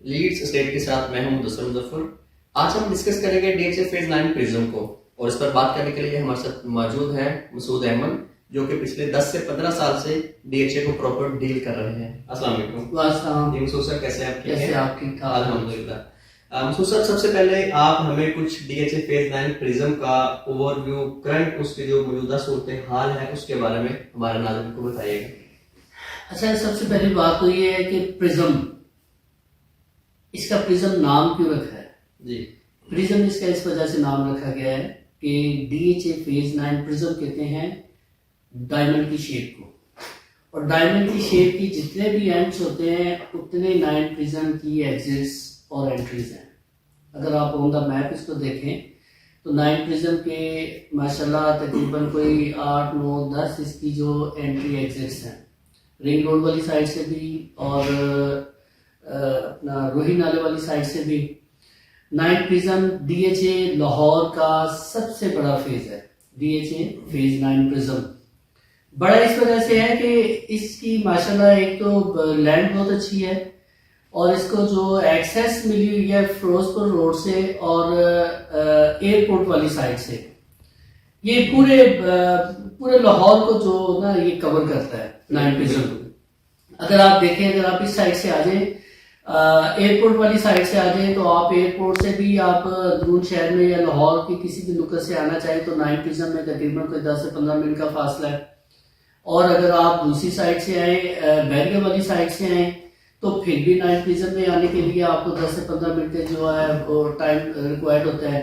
Leeds state के साथ मैं हूं मुदस्सिर मुजफ्फर। आज हम डिस्कस करेंगे डीएचए फेज 9 प्रिज्म को, और इस पर बात करने के लिए हमारे साथ मौजूद हैं मसूद अहमद, जो कि पिछले 10 से 15 साल से डीएचए को प्रॉपर डील कर रहे हैं। अस्सलाम वालेकुम। जी मसूद सर, कैसे आप? कैसे आप? ठीक ठाक अल्हम्दुलिल्लाह। मसूद सर, सबसे पहले आप हमें कुछ डीएचए फेज 9 प्रिज्म का ओवरव्यू, करंट उसकी जो मौजूदा सूरत हाल है उसके बारे में हमारे नाज़रीन को बताइएगा। अच्छा, सबसे पहली बात तो ये है कि प्रिज्म, इसका प्रिज्म नाम क्यों रखा है? जी, प्रिज्म इसका इस वजह से नाम रखा गया है कि डीएचए फेज 9 प्रिज्म कहते हैं डायमंड की शेप को, और डायमंड की शेप की जितने भी एंड्स होते हैं उतने 9 प्रिज्म की एग्जिट्स और एंट्रीज हैं। अगर आप ऑन द मैप इसको देखें तो 9 प्रिज्म के माशाल्लाह तकरीबन कोई 8, 9, 10 इसकी जो एंट्री एग्जिट्स हैं, रिंग रोड वाली साइड से भी और अपना रोही नाले वाली साइड से भी। 9 प्रिज्म डीएचए लाहौर का सबसे बड़ा फेज है। डीएचए फेज 9 प्रिज्म बड़ा इस वजह से है कि इसकी माशाल्लाह एक तो लैंड बहुत अच्छी है, और इसको जो एक्सेस मिली हुई है फिरोजपुर रोड से और एयरपोर्ट वाली साइड से, ये पूरे लाहौर को जो ना ये कवर करता है 9 प्रिज्म। अगर आप देखें, अगर आप इस साइड से आ जाए, एयरपोर्ट वाली साइड से आ जाए, तो आप एयरपोर्ट से भी आप दरून शहर में या लाहौर की किसी भी नुक्कत से आना चाहें तो 9 प्रिज्म में तकरीबन कोई 10 से 15 मिनट का फासला है। और अगर आप दूसरी साइड से आए, बैरियर वाली साइड से आए, तो फिर भी 9 प्रिज्म में आने के लिए आपको 10 से 15 मिनट जो है टाइम रिक्वायर्ड होता है।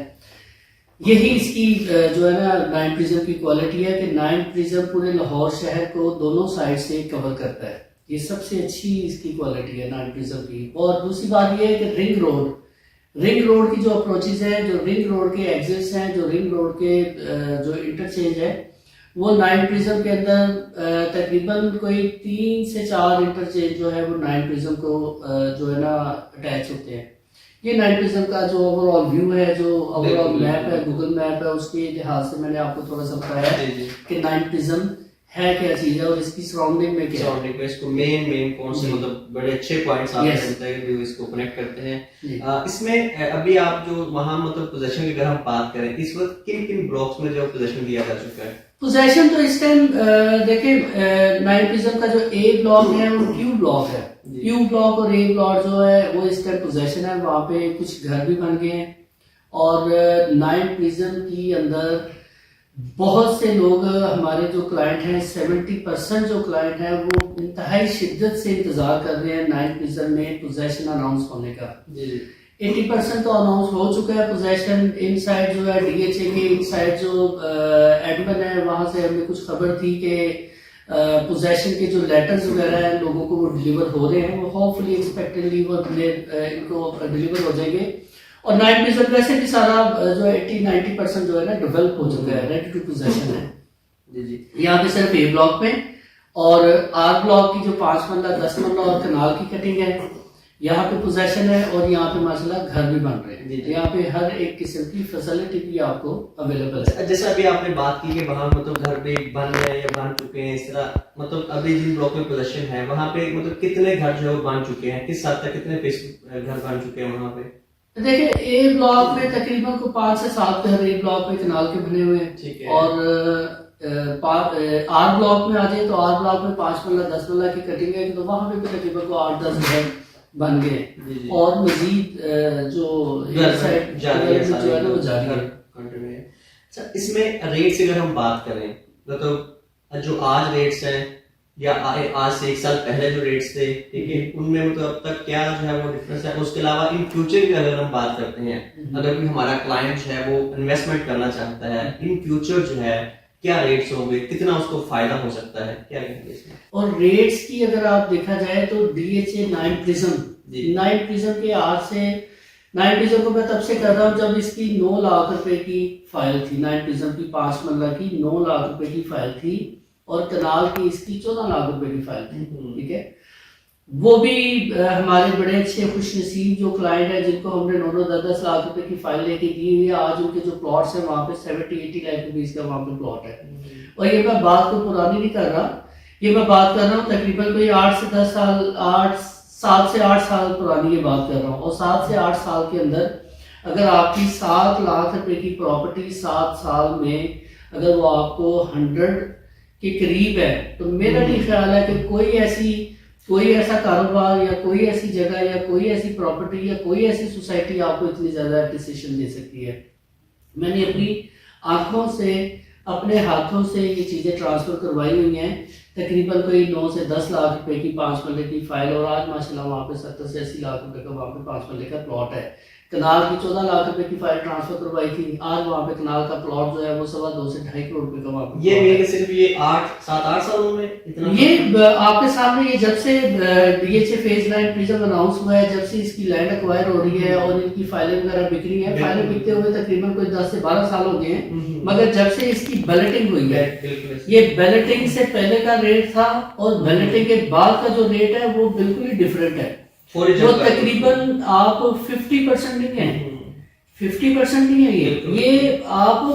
यही इसकी जो है ना 9 प्रिज्म की क्वालिटी है कि 9 प्रिज्म पूरे लाहौर शहर को दोनों साइड से कवर करता है। ये सबसे अच्छी इसकी क्वालिटी है 9 प्रिज्म की। और दूसरी बात ये है कि रिंग रोड की जो अप्रोचेज है, जो रिंग रोड के एग्जिट्स हैं, जो रिंग रोड के जो इंटरचेंज है, वो 9 प्रिज्म के अंदर तकरीबन कोई 3 से 4 इंटरचेंज जो है वो 9 प्रिज्म को जो है ना अटैच होते हैं। ये 9 प्रिज्म का जो ओवरऑल व्यू है, जो ओवरऑल मैप है, गूगल मैप है, उसके लिहाज से मैंने आपको थोड़ा सा बताया कि 9 प्रिज्म है क्या चीज है और इसकी सराउंडिंग में क्या है। इसको मेन कौन से मतलब बड़े अच्छे पॉइंट्स आपने बताए जो इसको कनेक्ट करते हैं। इसमें अभी आप जो वहां मतलब पोजीशन की अगर हम बात करें, इस वक्त किन किन ब्लॉक्स में जो पोजीशन दिया जा चुका है? पोजीशन तो इस टाइम देखिए 9 प्रिज्म का जो ए ब्लॉक है वो क्यू ब्लॉक है। क्यू ब्लॉक और ए ब्लॉक जो है वो इस टाइम पोजीशन है। वहां पे कुछ घर भी बन गए हैं, और 9 प्रिज्म की अंदर बहुत से लोग, हमारे जो क्लाइंट हैं 70% जो क्लाइंट हैं वो इंतहाई शिद्दत से इंतजार कर रहे हैं 9 प्रिज्म में पोजीशन अनाउंस होने का। 80% तो अनाउंस हो चुका है पोजीशन। इन साइड जो है डीएचए के इन साइड जो एडमिन है, वहां से हमें कुछ खबर थी कि पोजीशन के जो लेटर्स वगैरह हैं लोगों को वो डिलीवर हो रहे हैं। वो होपफुली एक्सपेक्टेडली वो इनको डिलीवर हो जाएंगे। और 9 प्रिज्म वैसे भी सारा जो 80-90% जो है ना डेवलप हो चुका है, रेडी टू पोजीशन है। यहाँ पे सिर्फ ए ब्लॉक में और आर ब्लॉक की जो 5 मरला 10 मरला और कनाल की कटिंग है, यहाँ पे पोजीशन है। और यहाँ पे माशाल्लाह घर भी बन रहे हैं। यहाँ पे हर एक किस्म की फैसिलिटी भी आपको अवेलेबल है। जैसे अभी आपने बात की कि वहाँ मतलब घर भी बन रहे हैं या बन चुके हैं, इस तरह मतलब अभी जिन ब्लॉक में पोजीशन है वहाँ पे मतलब कितने घर जो है वो बन चुके हैं, किस हद तक कितने घर बन चुके हैं वहाँ पे? देखिए ए ब्लॉक में तकरीबन को 5 से 7 घर ए ब्लॉक में कनाल के बने हुए हैं। और आर ब्लॉक में आ जाए तो आर ब्लॉक में 5 मरला 10 मरला की कटिंग है, तो वहां पे भी तकरीबन को 8-10 घर बन गए। और मजीद जो साइड जो है ना वो जारी है। अच्छा, इसमें रेट्स अगर हम बात करें तो जो आज रेट्स हैं या आज से 1 साल पहले जो रेट्स थे, ठीक है, उनमें मतलब अब तक क्या जो है वो डिफरेंस है? उसके अलावा इन फ्यूचर की अगर हम बात करते हैं, अगर कोई हमारा क्लाइंट जो है वो इन्वेस्टमेंट करना चाहता है, इन फ्यूचर जो है क्या रेट्स होंगे, कितना उसको फायदा हो सकता है, क्या कहेंगे इसमें? और रेट्स की अगर आप देखा जाए तो डीएचए 9 प्रिज्म के आज से 9 प्रिज्म को मैं तब से कर रहा हूँ जब इसकी 9 लाख रुपए की फाइल थी। 9 प्रिज्म की 5 मरला की 9 लाख रुपए की फाइल थी, और कनाल की इसकी 14 लाख रुपए की फाइल थी। ठीक है, वो भी हमारे बड़े अच्छे खुशनसीब जो क्लाइंट है जिनको हमने 9-10 लाख रुपए की फाइल लेके दी हुई है, आज उनके जो प्लॉट्स है वहाँ पे 70-80 लाख रुपीज का वहाँ पे प्लॉट है। और ये मैं बात को पुरानी नहीं कर रहा, ये मैं बात कर रहा हूँ तकरीबन कोई 8 से 10 साल 8 7 से 8 साल पुरानी ये बात कर रहा हूँ, और 7 से 8 साल के अंदर अगर आपकी 7 लाख रुपए की प्रॉपर्टी 7 साल में अगर वो आपको 100 के करीब है, तो मेरा नहीं ख्याल है कि कोई ऐसा कारोबार या कोई ऐसी जगह या कोई ऐसी प्रॉपर्टी या कोई ऐसी सोसाइटी आपको इतनी ज़्यादा एप्रिसिएशन दे सकती है। मैंने अपनी आंखों से, अपने हाथों से ये चीज़ें ट्रांसफ़र करवाई हुई हैं। तकरीबन कोई 9 से 10 लाख रुपए की 5 मरले की फाइल, और आज माशाल्लाह वहाँ पे 70 से 80 लाख रुपए का वहाँ पे 5 मरले का प्लॉट है। कनाल की 14 लाख रुपए की फाइल ट्रांसफर करवाई थी, आज वहाँ पे कनाल का प्लॉट जो है वो 2.25 से 2.5 करोड़ रुपए का वहाँ पे ये मेरे सिर्फ ये 7-8 सालों में इतना, ये आपके सामने, ये जब से डीएचए फेज 9 प्रिज्म अनाउंस हुआ है, जब से इसकी लैंड एक्वायर हो रही है और इनकी फाइलें वगैरह बिक रही है, फाइलें बिकते हुए तकरीबन कोई 10 से 12 साल हो गए हैं। मगर जब से इसकी बैलेटिंग हुई है, ये बैलेटिंग से पहले का रेट था और बैलेटिंग के बाद का जो रेट है वो बिल्कुल ही डिफरेंट है। जो तकरीबन आप 50% नहीं है, 50% नहीं है, ये आप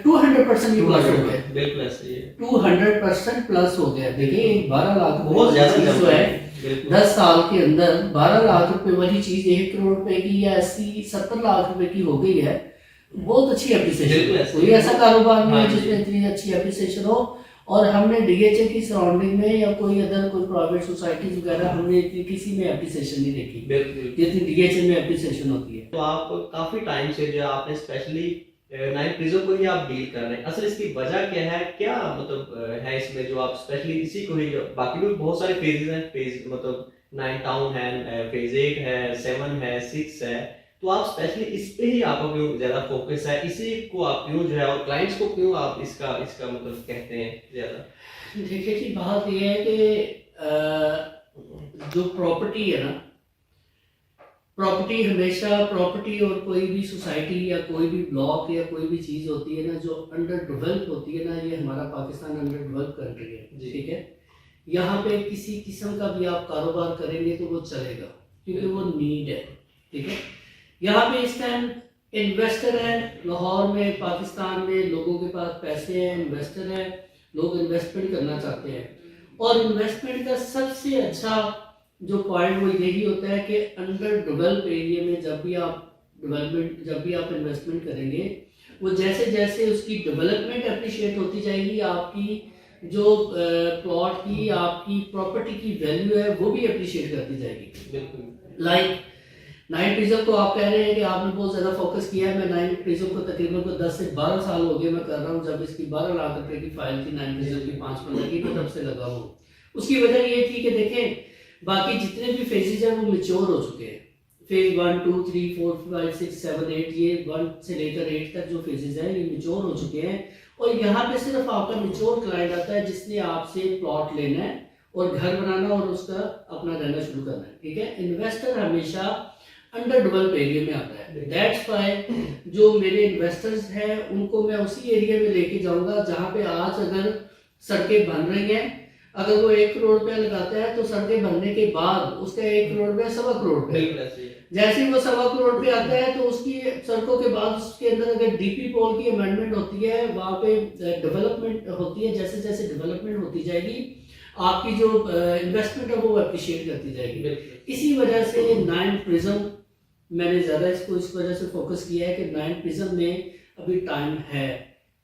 200% की प्लस हो गया, बिल्कुल ऐसे ही है, 200% प्लस हो गया। देखिए 12 लाख बहुत ज्यादा जो है 10 साल के अंदर 12 लाख रुपए वाली चीज 1 करोड़ रुपए की या 80-70 लाख रुपए की हो गई है। बहुत अच्छी एप्रिसिएशन, कोई ऐसा कारोबार नहीं है जिसमें इतनी अच्छी एप्रिसिएशन हो। और हमने डीएचए की सराउंडिंग में या कोई अदर कोई प्राइवेट सोसाइटीज वगैरह हमने किसी में एप्रिसिएशन नहीं देखी जितनी डीएचए में एप्रिसिएशन होती है। तो आप काफी टाइम से जो आपने स्पेशली 9 प्रिज्म को ही आप डील कर रहे हैं, असल इसकी वजह क्या है, क्या मतलब है इसमें जो आप स्पेशली इसी को ही, बाकी भी बहुत सारे फेजेस हैं, फेज मतलब 9 टाउन है, फेज 8 है, 7 है, 6 है, तो आप स्पेशली इस पे ही आपका क्यों ज्यादा फोकस है, इसी को आप क्यों जो है और क्लाइंट्स को क्यों आप इसका मतलब कहते हैं ज्यादा? देखिए जी, बात यह है कि जो प्रॉपर्टी है ना, प्रॉपर्टी हमेशा, प्रॉपर्टी और कोई भी सोसाइटी या कोई भी ब्लॉक या कोई भी चीज़ होती है ना जो अंडर डेवलप होती है ना, ये हमारा पाकिस्तान अंडर डेवलप कंट्री है, ठीक है। यहाँ पे किसी किस्म का भी आप कारोबार करेंगे तो वो चलेगा क्योंकि वो नीड है, ठीक है। यहाँ पे इस टाइम इन्वेस्टर है, लाहौर में, पाकिस्तान में लोगों के पास पैसे हैं, इन्वेस्टर है, लोग इन्वेस्टमेंट करना चाहते हैं। और इन्वेस्टमेंट का सबसे अच्छा जो पॉइंट वो यही होता है कि अंडर डेवलप एरिया में जब भी आप इन्वेस्टमेंट करेंगे, वो जैसे जैसे उसकी डेवलपमेंट अप्रिशिएट होती जाएगी, आपकी जो प्लॉट की, आपकी प्रॉपर्टी की वैल्यू है वो भी अप्रिशिएट करती जाएगी। बिल्कुल। लाइक 9 प्रिज्म को आप कह रहे हैं कि आपने बहुत ज़्यादा फोकस किया है। मैं 9 प्रिज्म को तकरीबन 10 से 12 साल हो गए मैं कर रहा हूँ। जब इसकी 12 लाख रुपए की फाइल थी 9 प्रिज्म की 5 पंद्रह की, तब से लगा हूँ। उसकी वजह ये थी कि देखें बाकी जितने भी फेजेज हैं वो मेच्योर हो चुके हैं। फेज 1, 2, 3, 4, 5, 6, 7, 8, ये 1 से लेकर 8 तक जो फेजेज हैं ये मेच्योर हो चुके हैं। और यहाँ पे सिर्फ आपका मेच्योर क्लाइंट आता है जिसने आपसे प्लॉट लेना है और घर बनाना और उसका अपना रहना शुरू करना है, ठीक है। इन्वेस्टर हमेशा अंडर डेवलप एरिया में आता है। दैट्स व्हाई जो मेरे इन्वेस्टर्स हैं उनको मैं उसी एरिया में लेके जाऊंगा जहां पे आज अगर सड़कें बन रही हैं, अगर वो 1 करोड़ रुपया लगाता है तो सड़कें बनने के बाद उसका 1 करोड़ रुपया 1.25 करोड़ रुपया, जैसे ही वो 1.25 करोड़ रुपया आता है तो उसकी सड़कों के बाद उसके अंदर अगर डीपी पोल की अमेंडमेंट होती है, वहां पे डेवलपमेंट होती है, जैसे जैसे डेवलपमेंट होती जाएगी आपकी जो इन्वेस्टमेंट है वो अप्रिशिएट करती जाएगी। इसी वजह से 9 प्रिज्म मैंने ज़्यादा इसको इस वजह से फोकस किया है कि 9 प्रिज्म में अभी टाइम है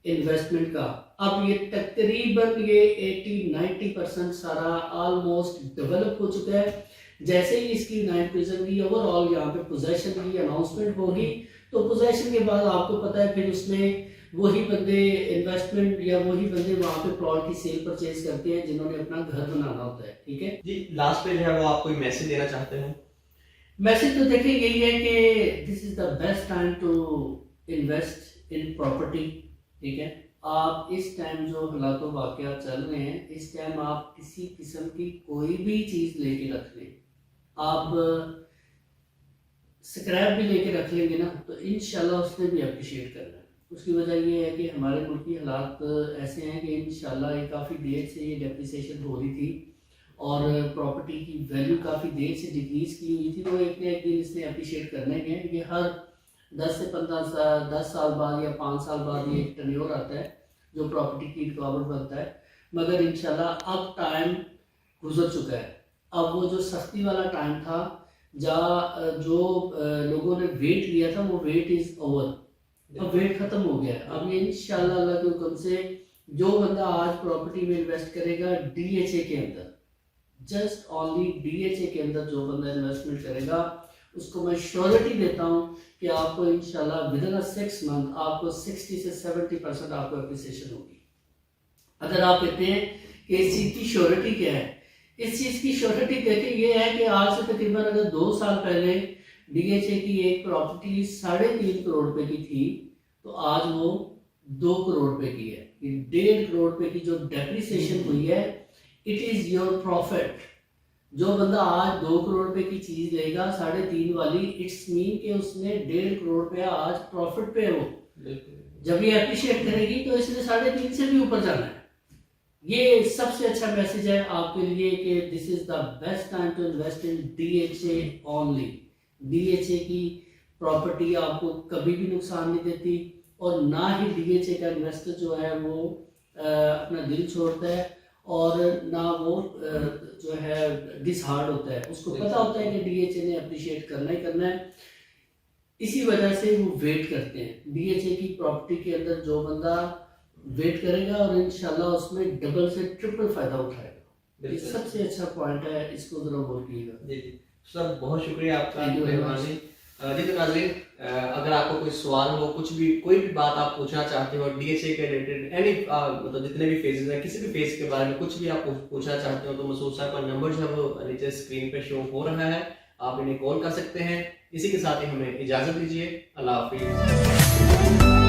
इन्वेस्टमेंट का। अब ये तकरीबन ये 80-90% सारा ऑलमोस्ट डेवलप हो चुका है। जैसे ही इसकी 9 प्रिज्म की ओवरऑल यहाँ पे पोजेशन की अनाउंसमेंट होगी तो पोजेशन के बाद आपको पता है फिर उसमें वही बंदे इन्वेस्टमेंट या वही बंदे वहाँ पे प्लॉट की सेल परचेज करते हैं जिन्होंने अपना घर बनाना होता है, ठीक है जी। लास्ट पे जो है वो आप कोई मैसेज देना चाहते हैं? मैसेज तो देखिए यही है कि this is the best time to invest in property, ठीक है। आप इस टाइम जो हालातों वाकया चल रहे हैं, इस टाइम आप किसी किस्म की कोई भी चीज़ लेके रख लें, आप स्क्रैप भी लेके रख लेंगे ना तो इंशाल्लाह उसने भी अप्रिशिएट करना है। उसकी वजह ये है कि हमारे मुल्क की हालात ऐसे हैं कि इंशाल्लाह ये काफ़ी देर से ये डेप्रिसिएशन हो रही थी और प्रॉपर्टी की वैल्यू काफ़ी देर से डिक्रीज की हुई थी, तो एक न एक दिन इसने अप्रिशिएट करना ही है। ये हर 10 से 15 साल 10 साल बाद या 5 साल बाद ये एक टर्न्योर आता है जो प्रॉपर्टी की रिकवर बनता है। मगर इंशाल्लाह अब टाइम गुजर चुका है, अब वो जो सख्ती वाला टाइम था जहाँ जो लोगों ने वेट लिया था वो वेट इज ओवर, अब वेट खत्म हो गया है। अब ये इंशाल्लाह अल्लाह के हुक्म से जो बंदा आज प्रॉपर्टी में इन्वेस्ट करेगा डीएचए के अंदर, जस्ट ओनली डीएचए के अंदर जो बंदा इन्वेस्टमेंट करेगा उसको मैं श्योरिटी देता हूँ कि आपको इंशाल्लाह विद इन 6 मंथ आपको 60 से 70% आपको एप्रिसिएशन होगी। अगर आप कहते हैं कि इस चीज़ की श्योरिटी क्या है, इस चीज़ की श्योरिटी देखिए ये है कि आज से तकरीबन अगर 2 साल पहले डीएचए की एक प्रॉपर्टी 3.5 करोड़ रुपए की थी तो आज वो 2 करोड़ रुपए की है। 1.5 करोड़ रुपए की जो डेप्रिसिएशन हुई है, इट इज योर प्रॉफिट। जो बंदा आज 2 करोड़ रुपए की चीज लेगा 3.5 वाली, इट्स मीन कि उसने 1.5 करोड़ रुपया आज प्रॉफिट पे हो। जब ये अप्रिशिएट करेगी तो इसने 3.5 से भी ऊपर जाना है। ये सबसे अच्छा मैसेज है आपके लिए कि this is the best time to invest in DHA only. DHA की प्रॉपर्टी आपको कभी भी नुकसान नहीं देती और ना ही डीएचए का इन्वेस्टर जो है वो अपना दिल छोड़ता है और ना वो जो है डिसहार्ड होता है। उसको पता होता है कि डीएचए ने अप्रिशिएट करना ही करना है, इसी वजह से वो वेट करते हैं। डीएचए की प्रॉपर्टी के अंदर जो बंदा वेट करेगा और इंशाल्लाह उसमें डबल से ट्रिपल फायदा उठाएगा। ये सबसे अच्छा पॉइंट है, इसको जरा गौर कीजिएगा। जी जी सर, बहुत शुक्रिया आपका Thank you very मेहरबानी। जी तो नाज़रीन, अगर आपको कोई सवाल हो, कुछ भी कोई भी बात आप पूछना चाहते हो डीएचए के रिलेटेड, एनी मतलब जितने भी फेजेस हैं, किसी भी फेज के बारे में कुछ भी आप पूछना चाहते हो तो मसूद साहब का नंबर जो है वो नीचे स्क्रीन पे शो हो रहा है, आप इन्हें कॉल कर सकते हैं। इसी के साथ ही हमें इजाजत दीजिए। अल्लाह हाफिज।